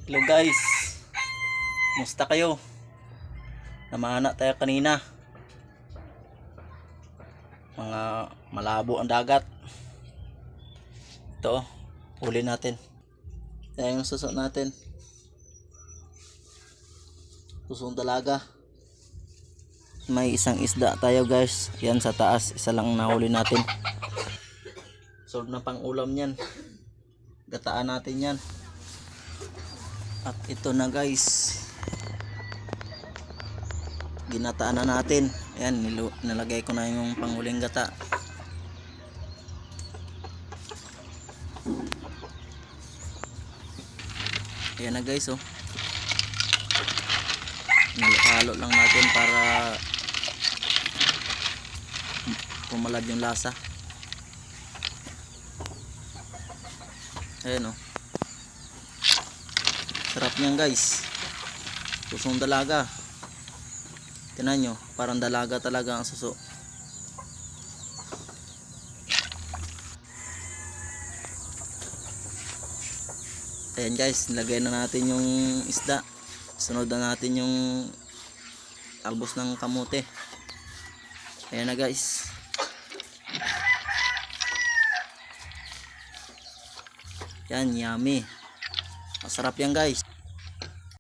Hello guys, musta kayo? Namana tayo kanina. Mga malabo ang dagat. Ito, huli natin. Ito yung suso natin. Susong dalaga. May isang isda tayo guys. Yan sa taas, isa lang nahuli natin. Solve na pang ulam yan. Gataan natin yan. At ito na guys, ginataan na natin. Ayan, nilagay ko na yung panghuling gata. Ayan na guys, oh. Nilihalo lang natin para pumalad yung lasa. Ayan, oh. Sarap niyan guys. Susong dalaga. Tingnan nyo, parang dalaga talaga ang suso. Ayan guys, nilagay na natin yung isda. Sunod na natin yung talbos ng kamote. Ayan na guys. Yan, yummy. Masarap yan guys.